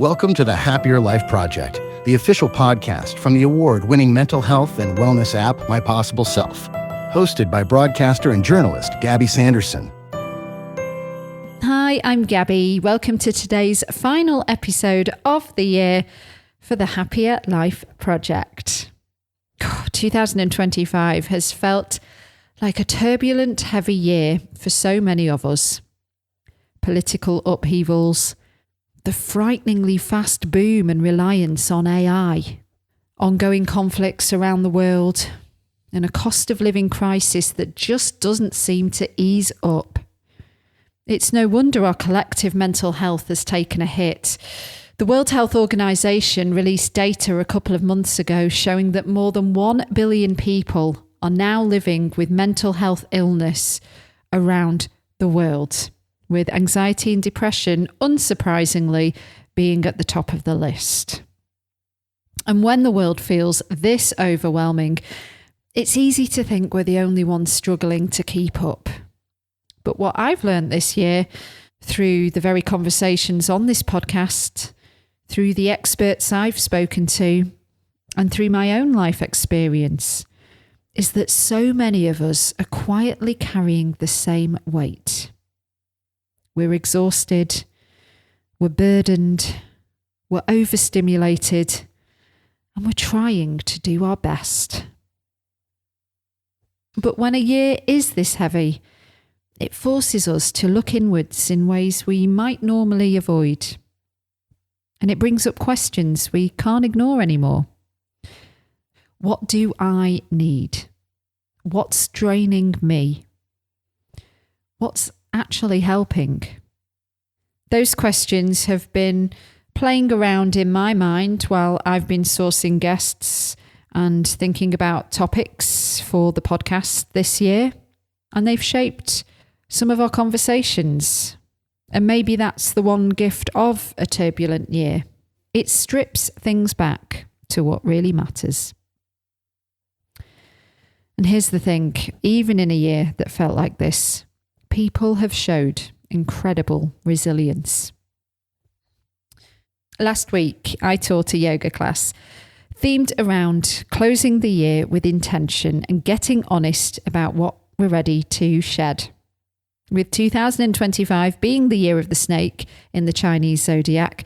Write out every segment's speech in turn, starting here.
Welcome to the Happier Life Project, the official podcast from the award-winning mental health and wellness app, My Possible Self, hosted by broadcaster and journalist Gabby Sanderson. Hi, I'm Gabby. Welcome to today's final episode of the year for the Happier Life Project. 2025 has felt like a turbulent, heavy year for so many of us. Political upheavals, the frighteningly fast boom and reliance on AI, ongoing conflicts around the world, and a cost of living crisis that just doesn't seem to ease up. It's no wonder our collective mental health has taken a hit. The World Health Organization released data a couple of months ago showing that more than 1 billion people are now living with mental health illness around the world, with anxiety and depression, unsurprisingly, being at the top of the list. And when the world feels this overwhelming, it's easy to think we're the only ones struggling to keep up. But what I've learned this year, through the very conversations on this podcast, through the experts I've spoken to, and through my own life experience, is that so many of us are quietly carrying the same weight. We're exhausted, we're burdened, we're overstimulated, and we're trying to do our best. But when a year is this heavy, it forces us to look inwards in ways we might normally avoid. And it brings up questions we can't ignore anymore. What do I need? What's draining me? What's actually helping? Those questions have been playing around in my mind while I've been sourcing guests and thinking about topics for the podcast this year. And they've shaped some of our conversations. And maybe that's the one gift of a turbulent year. It strips things back to what really matters. And here's the thing, even in a year that felt like this, people have showed incredible resilience. Last week, I taught a yoga class themed around closing the year with intention and getting honest about what we're ready to shed. With 2025 being the year of the snake in the Chinese zodiac,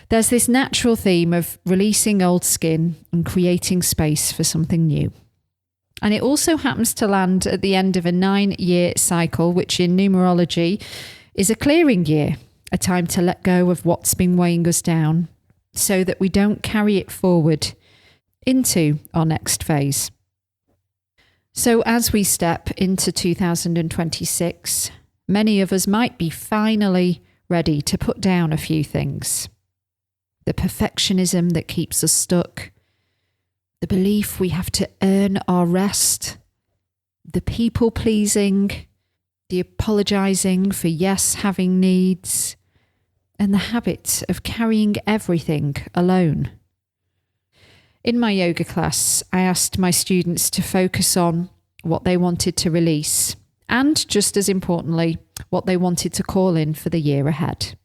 there's this natural theme of releasing old skin and creating space for something new. And it also happens to land at the end of a 9-year cycle, which in numerology is a clearing year, a time to let go of what's been weighing us down so that we don't carry it forward into our next phase. So as we step into 2026, many of us might be finally ready to put down a few things. The perfectionism that keeps us stuck, the belief we have to earn our rest, the people-pleasing, the apologising for having needs, and the habit of carrying everything alone. In my yoga class, I asked my students to focus on what they wanted to release, and just as importantly, what they wanted to call in for the year ahead.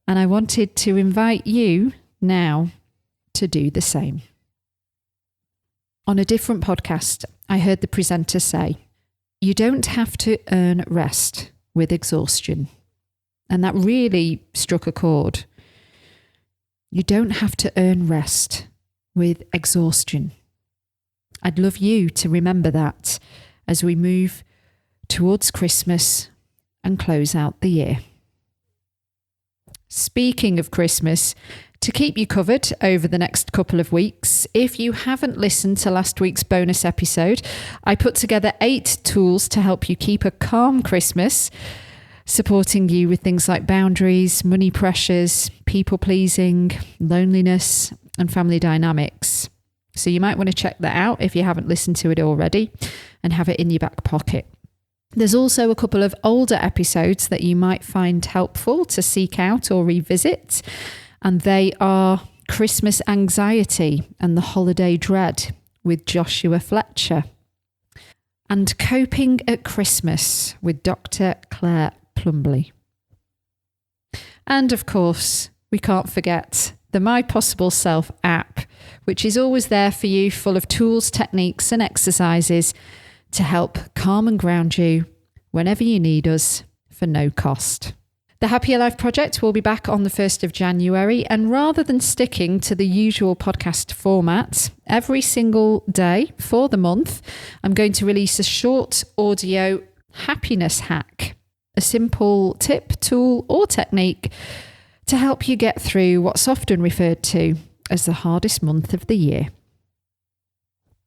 And I wanted to invite you now to do the same. On a different podcast, I heard the presenter say, you don't have to earn rest with exhaustion. And that really struck a chord. You don't have to earn rest with exhaustion. I'd love you to remember that as we move towards Christmas and close out the year. Speaking of Christmas, to keep you covered over the next couple of weeks, if you haven't listened to last week's bonus episode, I put together 8 tools to help you keep a calm Christmas, supporting you with things like boundaries, money pressures, people-pleasing, loneliness, and family dynamics. So you might want to check that out if you haven't listened to it already and have it in your back pocket. There's also a couple of older episodes that you might find helpful to seek out or revisit, and they are Christmas Anxiety and the Holiday Dread with Joshua Fletcher, and Coping at Christmas with Dr. Claire Plumbly. And of course, we can't forget the My Possible Self app, which is always there for you, full of tools, techniques and exercises to help calm and ground you whenever you need us for no cost. The Happier Life Project will be back on the 1st of January, and rather than sticking to the usual podcast format, every single day for the month, I'm going to release a short audio happiness hack, a simple tip, tool or technique to help you get through what's often referred to as the hardest month of the year.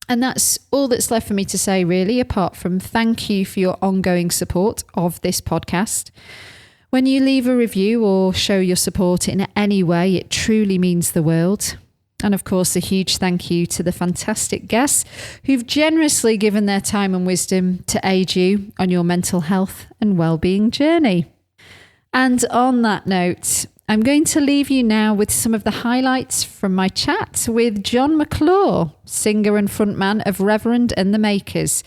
And that's all that's left for me to say, really, apart from thank you for your ongoing support of this podcast. When you leave a review or show your support in any way, it truly means the world. And of course, a huge thank you to the fantastic guests who've generously given their time and wisdom to aid you on your mental health and well-being journey. And on that note, I'm going to leave you now with some of the highlights from my chat with John McClure, singer and frontman of Reverend and the Makers.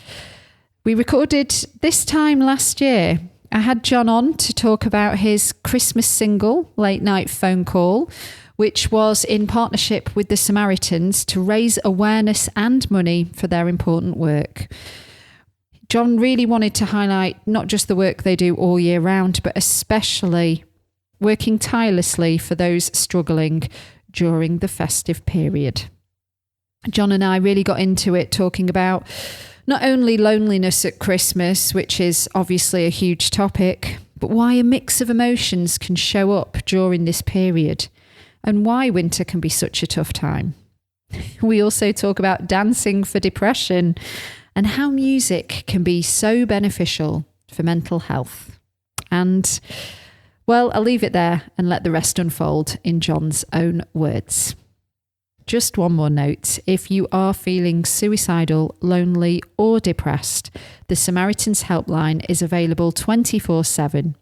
We recorded this time last year. I had John on to talk about his Christmas single, Late Night Phone Call, which was in partnership with the Samaritans to raise awareness and money for their important work. John really wanted to highlight not just the work they do all year round, but especially working tirelessly for those struggling during the festive period. John and I really got into it, talking about not only loneliness at Christmas, which is obviously a huge topic, but why a mix of emotions can show up during this period and why winter can be such a tough time. We also talk about dancing for depression and how music can be so beneficial for mental health. And, well, I'll leave it there and let the rest unfold in John's own words. Just one more note. If you are feeling suicidal, lonely or depressed, the Samaritans helpline is available 24/7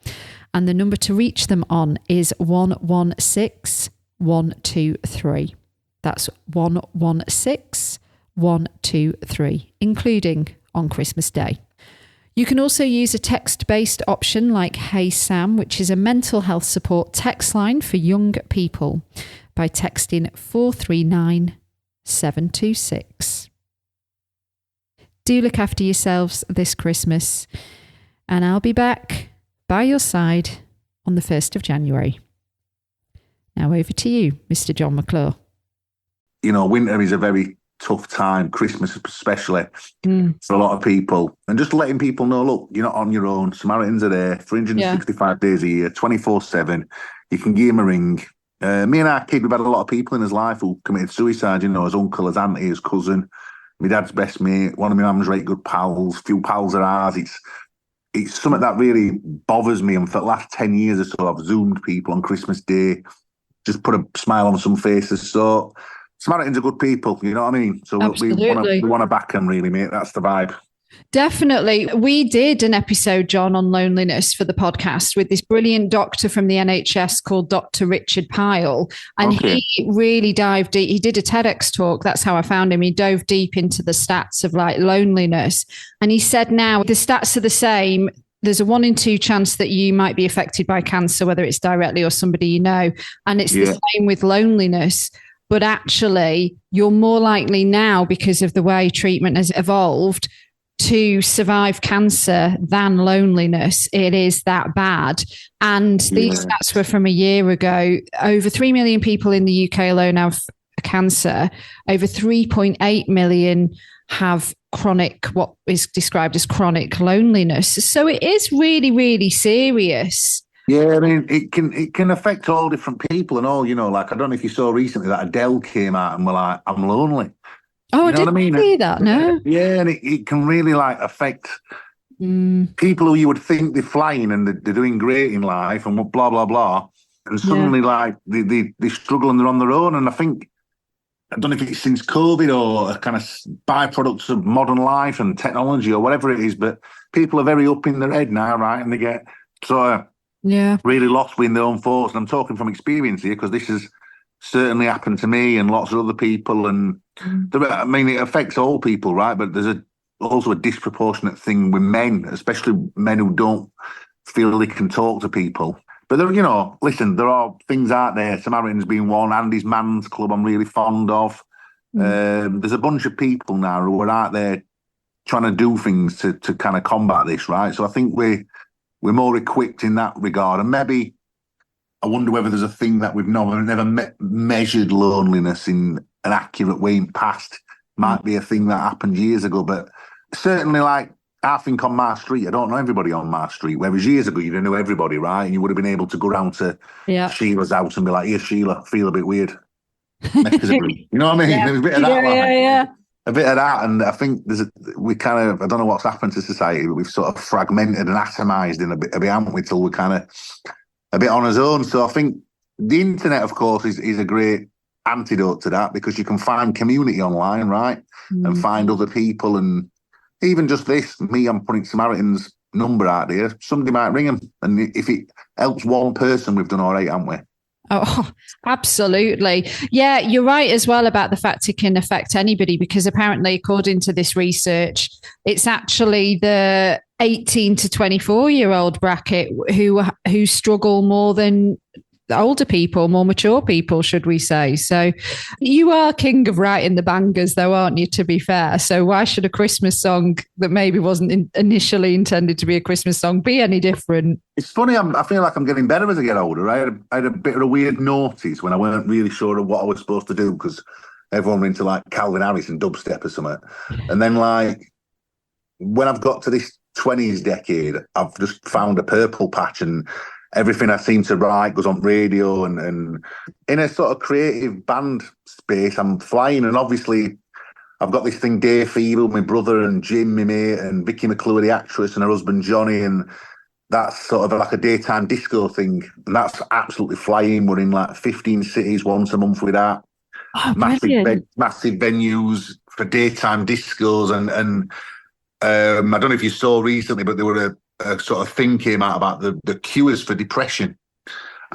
and the number to reach them on is 116 123. That's 116 123, including on Christmas Day. You can also use a text-based option like Hey Sam, which is a mental health support text line for young people, by texting 439-726. Do look after yourselves this Christmas, and I'll be back by your side on the 1st of January. Now over to you, Mr. John McClure. You know, winter is a very tough time, Christmas especially, for a lot of people. And just letting people know, look, you're not on your own. Samaritans are there 365 days a year, 24/7. You can give them a ring. Me and our kid, we've had a lot of people in his life who committed suicide, you know, his uncle, his auntie, his cousin, my dad's best mate, one of my mum's right good pals, few pals of ours. It's something that really bothers me. And for the last 10 years or so, I've Zoomed people on Christmas Day, just put a smile on some faces. So Samaritans are good people, you know what I mean? So we want to back them, really, mate. That's the vibe. Definitely. We did an episode, John, on loneliness for the podcast with this brilliant doctor from the NHS called Dr. Richard Pyle. And he really dived deep. He did a TEDx talk. That's how I found him. He dove deep into the stats of like loneliness. And he said now the stats are the same. There's a 1 in 2 chance that you might be affected by cancer, whether it's directly or somebody you know. And it's the same with loneliness. But actually, you're more likely now, because of the way treatment has evolved, to survive cancer than loneliness. It is that bad. And these stats were from a year ago. Over 3 million people in the UK alone have cancer. Over 3.8 million have chronic, what is described as chronic loneliness. So it is really, really serious. Yeah, I mean, it can affect all different people and all, you know, like, I don't know if you saw recently that Adele came out and were like, I'm lonely. Oh, you know I didn't see that, no. Yeah, and it can really like affect people who you would think they're flying and they're doing great in life and blah, blah, blah. And suddenly like they struggle and they're on their own. And I think, I don't know if it's since COVID or a kind of byproducts of modern life and technology or whatever it is, but people are very up in their head now, right? And they get really lost within their own thoughts. And I'm talking from experience here because this has certainly happened to me and lots of other people. And I mean, it affects all people, right? But there's also a disproportionate thing with men, especially men who don't feel they can talk to people But there, listen, there are things out there. Samaritans being one. Andy's Man's Club I'm really fond of. There's a bunch of people now who are out there trying to do things to kind of combat this, right? So I think we're more equipped in that regard. And maybe I wonder whether there's a thing that we've never measured loneliness in an accurate way in past. Might be a thing that happened years ago, but certainly, like, I think on my street, I don't know everybody on my street, whereas years ago, you didn't know everybody, right? And you would have been able to go round to Sheila's house and be like, "Here, Sheila, feel a bit weird." You know what I mean? Yeah. There's a bit of that. Yeah. A bit of that. And I think we kind of, I don't know what's happened to society, but we've sort of fragmented and atomized in a bit, haven't we, till we're kind of a bit on our own. So I think the internet, of course, is a great antidote to that, because you can find community online, right? And find other people. And even just this, I'm putting Samaritan's number out there. Somebody might ring him. And if it helps one person, we've done all right, haven't we? Oh, absolutely. Yeah, you're right as well about the fact it can affect anybody, because apparently, according to this research, it's actually the 18 to 24-year-old bracket who struggle more than older people, more mature people, should we say. So you are king of writing the bangers, though, aren't you, to be fair? So why should a Christmas song that maybe wasn't initially intended to be a Christmas song be any different? It's funny, I feel like I'm getting better as I get older. I had a bit of a weird noughties when I weren't really sure of what I was supposed to do, because everyone were into like Calvin Harris and dubstep or something. And then, like, when I've got to this 20s decade, I've just found a purple patch, and everything I seem to write goes on radio, and in a sort of creative band space, I'm flying. And obviously, I've got this thing, Dave Feeble, my brother, and Jim, my mate, and Vicky McClure, the actress, and her husband, Johnny. And that's sort of like a daytime disco thing. And that's absolutely flying. We're in like 15 cities once a month with that. Oh, massive venues for daytime discos. And I don't know if you saw recently, but there were a sort of thing came out about the cures for depression.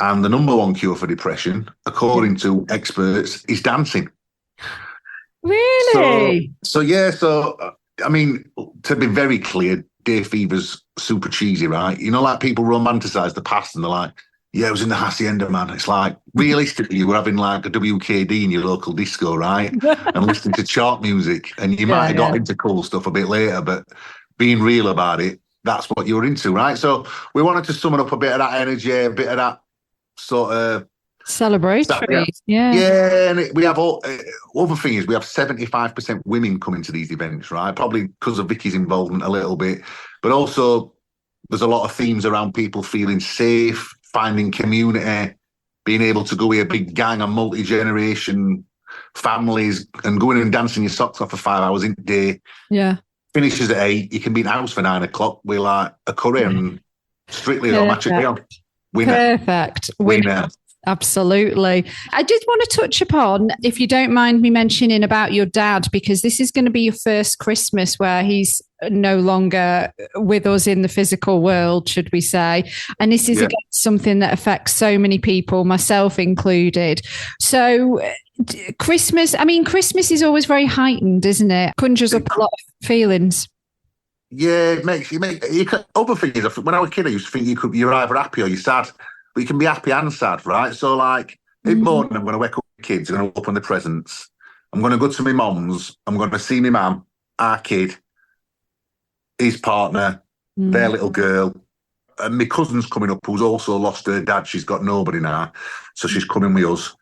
And the number one cure for depression, according to experts, is dancing. Really? So I mean, to be very clear, Dave Fever's super cheesy, right? Like, people romanticize the past and they're like, yeah, it was in the Hacienda, man. It's like, realistically, we're having like a WKD in your local disco, right? And listening to chart music. And you might have got into cool stuff a bit later, but being real about it, that's what you're into, right? So we wanted to summon up a bit of that energy, a bit of that sort of celebratory. Yeah, and we have other thing is we have 75% women coming to these events, right? Probably because of Vicky's involvement a little bit, but also there's a lot of themes around people feeling safe, finding community, being able to go with a big gang of multi-generation families and going and dancing your socks off for 5 hours in the day. Yeah. Finishes at 8, you can be in the house for 9 o'clock with like a curry and strictly on match it on. Winner. Perfect. Winner. Absolutely. I did want to touch upon, if you don't mind me mentioning, about your dad, because this is going to be your first Christmas where he's no longer with us in the physical world, should we say. And this is again something that affects so many people, myself included. So Christmas is always very heightened, isn't it? Conjures up a lot of feelings. Yeah, it makes other things. When I was a kid, I used to think you're either happy or you're sad. But you can be happy and sad, right? So, like, in the morning, I'm going to wake up with kids, I'm going to open the presents. I'm going to go to my mum's. I'm going to see my mum, our kid, his partner, their little girl. And my cousin's coming up, who's also lost her dad. She's got nobody now. So she's coming with us.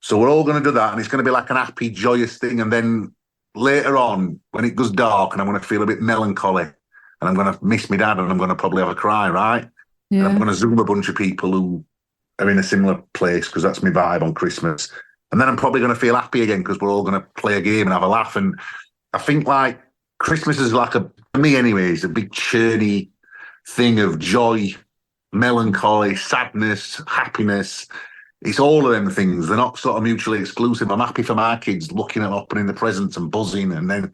So we're all going to do that. And it's going to be like an happy, joyous thing. And then later on, when it goes dark and I'm going to feel a bit melancholy and I'm going to miss my dad and I'm going to probably have a cry, right? Yeah. And I'm going to Zoom a bunch of people who are in a similar place, because that's my vibe on Christmas. And then I'm probably going to feel happy again because we're all going to play a game and have a laugh. And I think, like, Christmas is like for me anyways, a big churny thing of joy, melancholy, sadness, happiness. It's all of them things. They're not sort of mutually exclusive. I'm happy for my kids looking at opening the presents and buzzing. And then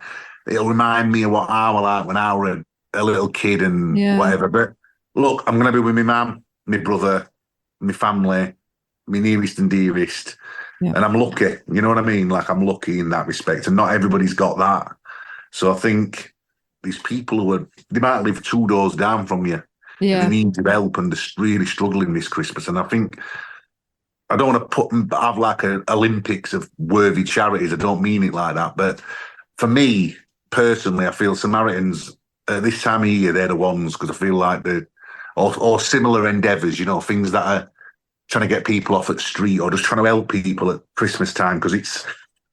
it'll remind me of what I was like when I was a little kid and whatever. But look, I'm going to be with my mum, my brother, my family, my nearest and dearest. Yeah. And I'm lucky, you know what I mean? Like, I'm lucky in that respect. And not everybody's got that. So I think these people they might live 2 doors down from you. Yeah. and they need your help and they're really struggling this Christmas. And I think I don't want to have like an Olympics of worthy charities. I don't mean it like that. But for me, personally, I feel Samaritans at this time of year, they're the ones, because I feel like or similar endeavours, things that are trying to get people off at the street or just trying to help people at Christmas time, because it's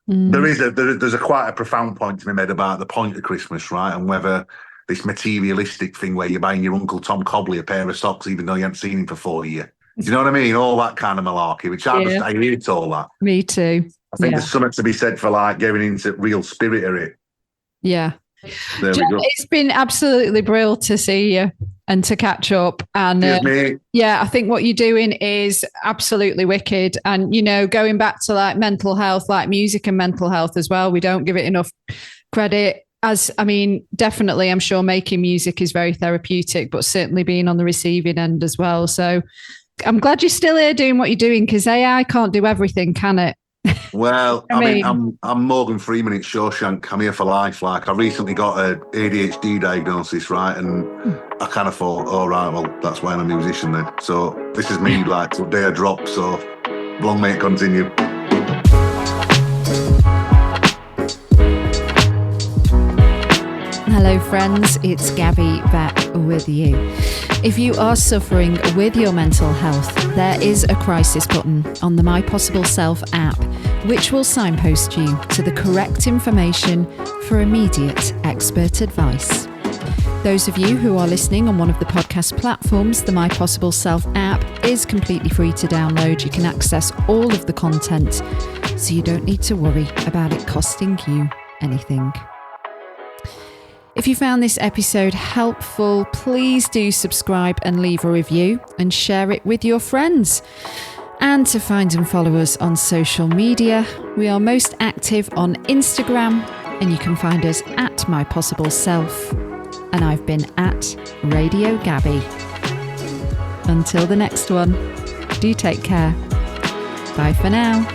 there's quite a profound point to be made about the point of Christmas, right? And whether this materialistic thing where you're buying your Uncle Tom Cobley a pair of socks even though you haven't seen him for 4 years. Do you know what I mean? All that kind of malarkey, which I hate all that. Me too. I think there's something to be said for like getting into real spirit of it. Yeah. There we go. It's been absolutely brilliant to see you and to catch up. And I think what you're doing is absolutely wicked. And, going back to like mental health, like music and mental health as well, we don't give it enough credit. Definitely, I'm sure making music is very therapeutic, but certainly being on the receiving end as well. So I'm glad you're still here doing what you're doing, because AI can't do everything, can it? Well, I'm Morgan Freeman in Shawshank. I'm here for life. Like, I recently got an ADHD diagnosis, right? And I kind of thought, all right, well, that's why I'm a musician then. So this is me, like, till day I drop. So long may it continue. Hello friends, it's Gabby back with you. If you are suffering with your mental health, there is a crisis button on the My Possible Self app, which will signpost you to the correct information for immediate expert advice. Those of you who are listening on one of the podcast platforms, the My Possible Self app is completely free to download. You can access all of the content, so you don't need to worry about it costing you anything. If you found this episode helpful, please do subscribe and leave a review and share it with your friends. And to find and follow us on social media, we are most active on Instagram, and you can find us at My Possible Self. And I've been at Radio Gabby. Until the next one, do take care. Bye for now.